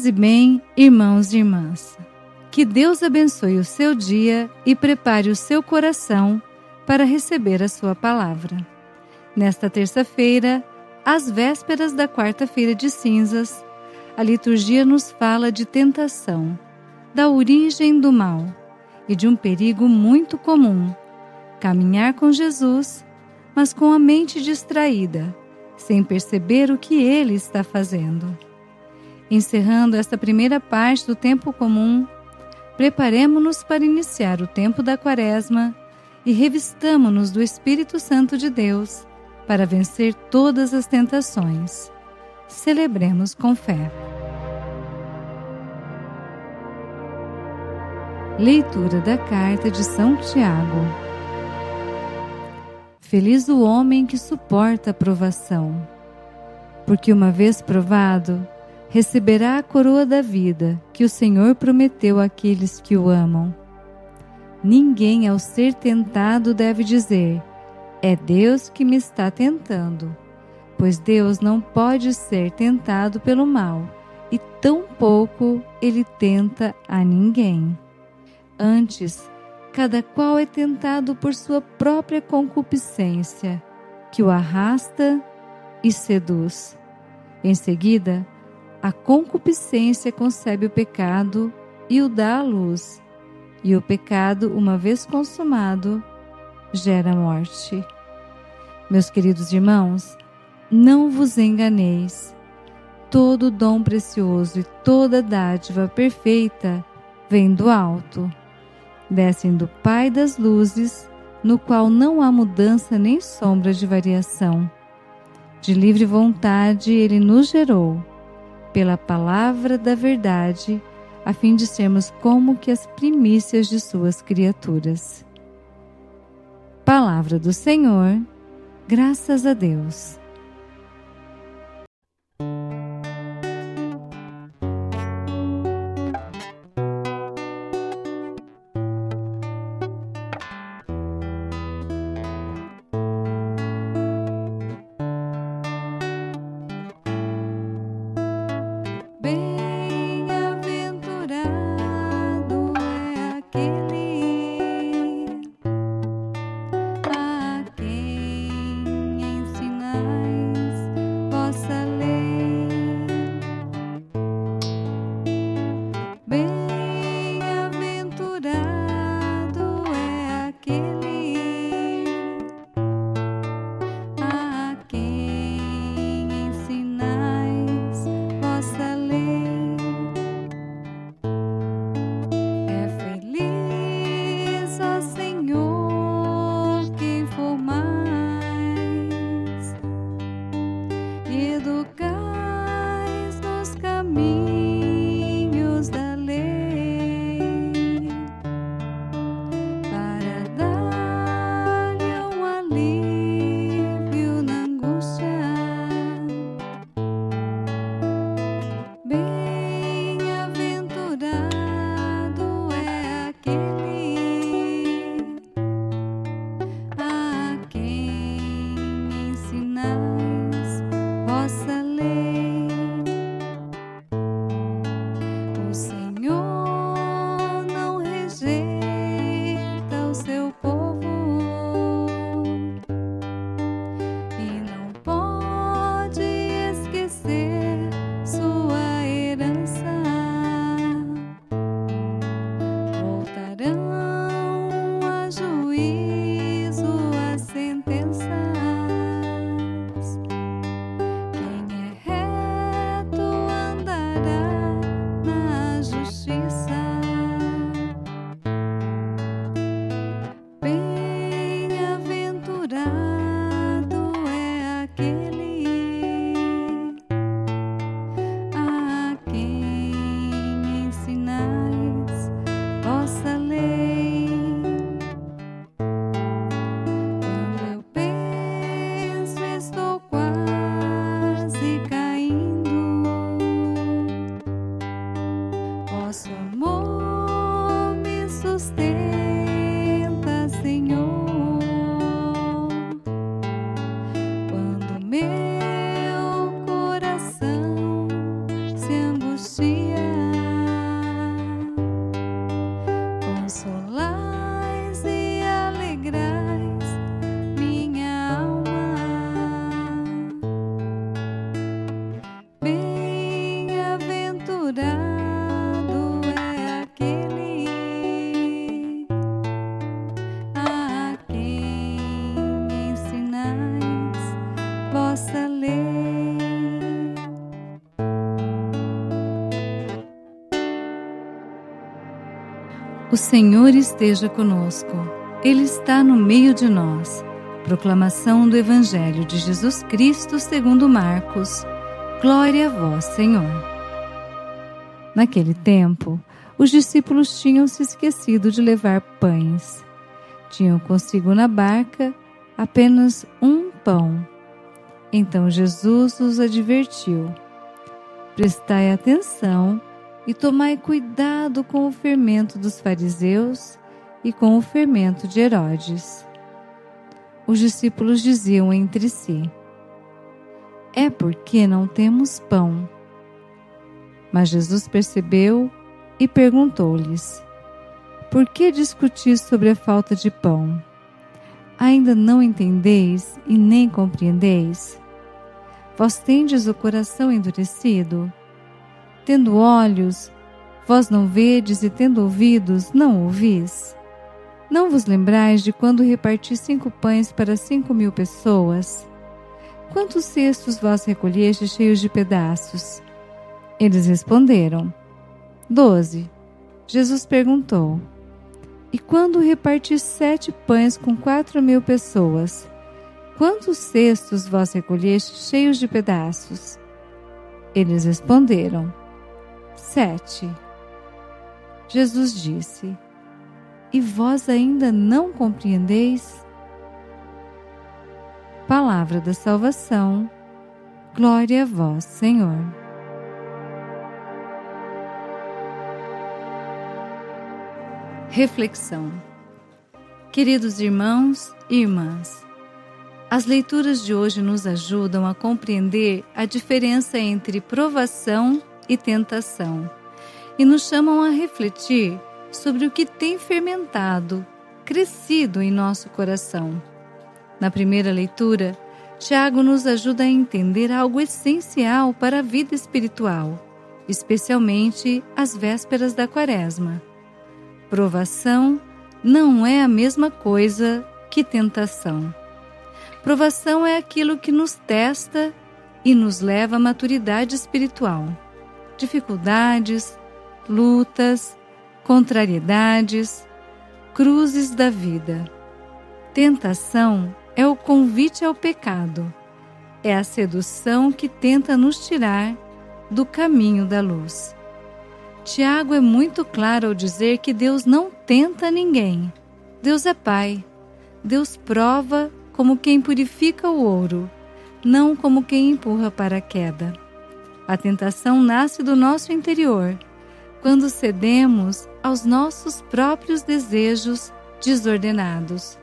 Paz e bem, irmãos e irmãs. Que Deus abençoe o seu dia e prepare o seu coração para receber a sua palavra. Nesta terça-feira, às vésperas da quarta-feira de cinzas, a liturgia nos fala de tentação, da origem do mal e de um perigo muito comum: caminhar com Jesus, mas com a mente distraída, sem perceber o que Ele está fazendo. Encerrando esta primeira parte do tempo comum, preparemo-nos para iniciar o tempo da Quaresma e revistamo-nos do Espírito Santo de Deus para vencer todas as tentações. Celebremos com fé. Leitura da Carta de São Tiago. Feliz o homem que suporta a provação, porque uma vez provado, receberá a coroa da vida que o Senhor prometeu àqueles que o amam. Ninguém, ao ser tentado, deve dizer: é Deus que me está tentando, pois Deus não pode ser tentado pelo mal, e tampouco Ele tenta a ninguém. Antes, cada qual é tentado por sua própria concupiscência, que o arrasta e seduz. Em seguida, a concupiscência concebe o pecado e o dá à luz, e o pecado, uma vez consumado, gera morte. Meus queridos irmãos, não vos enganeis. Todo dom precioso e toda dádiva perfeita vem do alto. Descem do Pai das luzes, no qual não há mudança nem sombra de variação. De livre vontade Ele nos gerou, pela palavra da verdade, a fim de sermos como que as primícias de suas criaturas. Palavra do Senhor, graças a Deus. Bem-aventurado é aquele a quem ensinar vossa lei. O Senhor esteja conosco. Ele está no meio de nós. Proclamação do Evangelho de Jesus Cristo segundo Marcos. Glória a vós, Senhor. Naquele tempo, os discípulos tinham se esquecido de levar pães. Tinham consigo na barca apenas um pão. Então Jesus os advertiu: prestai atenção e tomai cuidado com o fermento dos fariseus e com o fermento de Herodes. Os discípulos diziam entre si: é porque não temos pão. Mas Jesus percebeu e perguntou-lhes: por que discutis sobre a falta de pão? Ainda não entendeis e nem compreendeis? Vós tendes o coração endurecido? Tendo olhos, vós não vedes, e tendo ouvidos, não ouvis? Não vos lembrais de quando reparti 5 pães para 5.000 pessoas? Quantos cestos vós recolhestes cheios de pedaços? Eles responderam: 12. Jesus perguntou: e quando reparti 7 pães com 4.000 pessoas, quantos cestos vós recolhestes cheios de pedaços? Eles responderam: 7. Jesus disse: e vós ainda não compreendeis? Palavra da salvação. Glória a vós, Senhor. Reflexão. Queridos irmãos e irmãs, as leituras de hoje nos ajudam a compreender a diferença entre provação e tentação e nos chamam a refletir sobre o que tem fermentado, crescido em nosso coração. Na primeira leitura, Tiago nos ajuda a entender algo essencial para a vida espiritual, especialmente às vésperas da Quaresma. Provação não é a mesma coisa que tentação. Provação é aquilo que nos testa e nos leva à maturidade espiritual. Dificuldades, lutas, contrariedades, cruzes da vida. Tentação é o convite ao pecado. É a sedução que tenta nos tirar do caminho da luz. Tiago é muito claro ao dizer que Deus não tenta ninguém. Deus é Pai. Deus prova como quem purifica o ouro, não como quem empurra para a queda. A tentação nasce do nosso interior, quando cedemos aos nossos próprios desejos desordenados,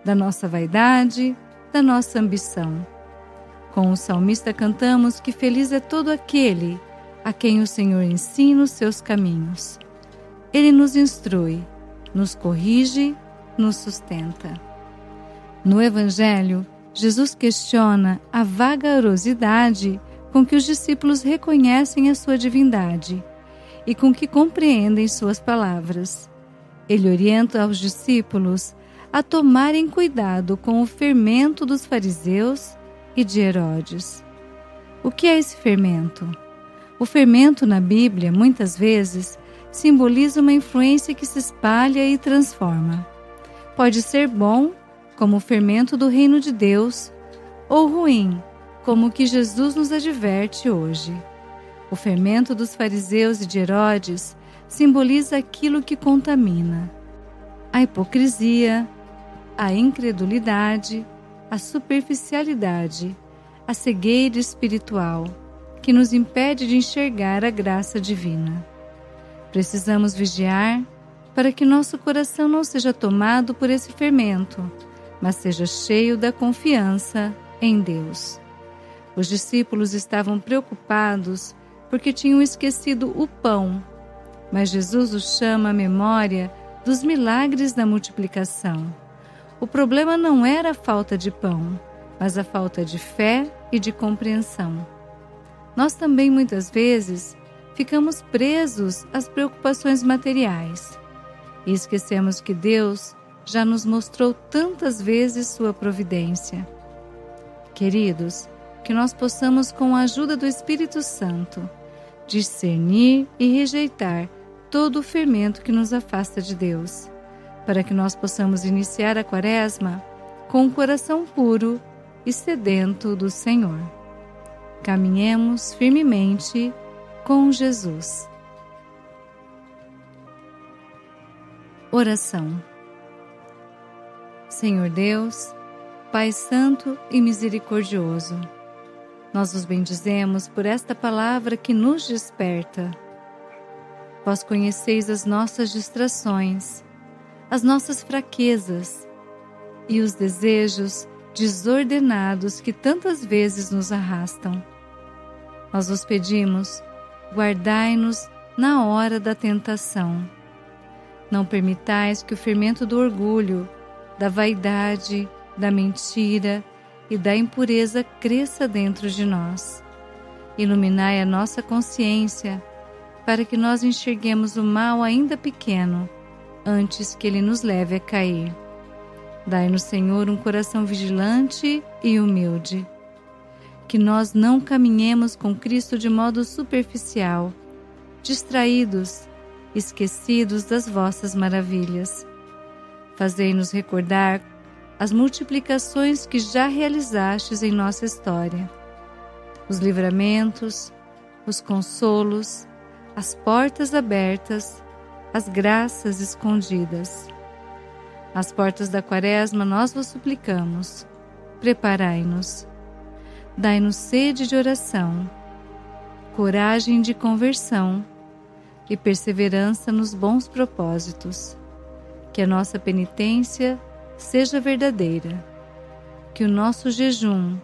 da nossa vaidade, da nossa ambição. Com o salmista cantamos que feliz é todo aquele a quem o Senhor ensina os seus caminhos. Ele nos instrui, nos corrige, nos sustenta. No Evangelho, Jesus questiona a vagarosidade com que os discípulos reconhecem a sua divindade e com que compreendem suas palavras. Ele orienta aos discípulos a tomarem cuidado com o fermento dos fariseus e de Herodes. O que é esse fermento? O fermento na Bíblia, muitas vezes, simboliza uma influência que se espalha e transforma. Pode ser bom, como o fermento do reino de Deus, ou ruim, como o que Jesus nos adverte hoje. O fermento dos fariseus e de Herodes simboliza aquilo que contamina: a hipocrisia, a incredulidade, a superficialidade, a cegueira espiritual, que nos impede de enxergar a graça divina. Precisamos vigiar para que nosso coração não seja tomado por esse fermento, mas seja cheio da confiança em Deus. Os discípulos estavam preocupados porque tinham esquecido o pão, mas Jesus os chama à memória dos milagres da multiplicação. O problema não era a falta de pão, mas a falta de fé e de compreensão. Nós também, muitas vezes, ficamos presos às preocupações materiais e esquecemos que Deus já nos mostrou tantas vezes sua providência. Queridos, que nós possamos, com a ajuda do Espírito Santo, discernir e rejeitar todo o fermento que nos afasta de Deus, para que nós possamos iniciar a Quaresma com um coração puro e sedento do Senhor. Caminhemos firmemente com Jesus. Oração. Senhor Deus, Pai Santo e Misericordioso, nós os bendizemos por esta palavra que nos desperta. Vós conheceis as nossas distrações, as nossas fraquezas e os desejos desordenados que tantas vezes nos arrastam. Nós vos pedimos, guardai-nos na hora da tentação. Não permitais que o fermento do orgulho, da vaidade, da mentira e da impureza cresça dentro de nós. Iluminai a nossa consciência, para que nós enxerguemos o mal ainda pequeno, antes que ele nos leve a cair. Dai-nos, Senhor, um coração vigilante e humilde. Que nós não caminhemos com Cristo de modo superficial, distraídos, esquecidos das vossas maravilhas. Fazei-nos recordar as multiplicações que já realizastes em nossa história, os livramentos, os consolos, as portas abertas, as graças escondidas. Às portas da Quaresma nós vos suplicamos, preparai-nos, dai-nos sede de oração, coragem de conversão e perseverança nos bons propósitos. Que a nossa penitência seja verdadeira, que o nosso jejum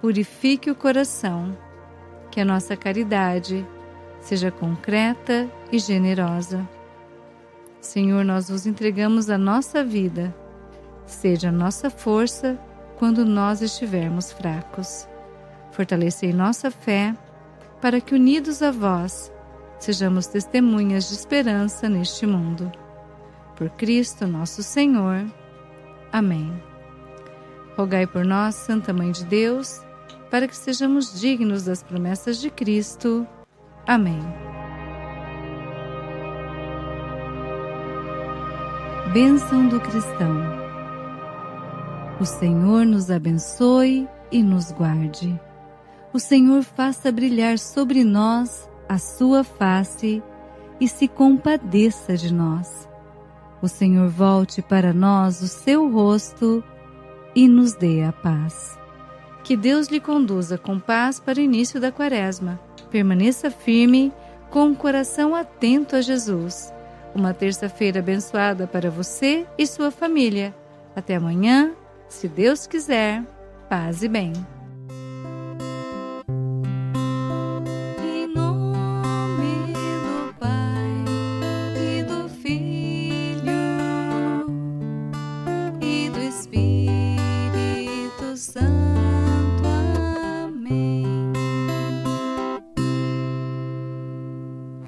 purifique o coração, que a nossa caridade seja concreta e generosa. Senhor, nós vos entregamos a nossa vida, seja a nossa força quando nós estivermos fracos. Fortalecei nossa fé, para que, unidos a vós, sejamos testemunhas de esperança neste mundo. Por Cristo nosso Senhor. Amém. Rogai por nós, Santa Mãe de Deus, para que sejamos dignos das promessas de Cristo. Amém. Bênção do cristão. O Senhor nos abençoe e nos guarde. O Senhor faça brilhar sobre nós a sua face e se compadeça de nós. O Senhor volte para nós o seu rosto e nos dê a paz. Que Deus lhe conduza com paz para o início da Quaresma. Permaneça firme, com o coração atento a Jesus. Uma terça-feira abençoada para você e sua família. Até amanhã, se Deus quiser. Paz e bem.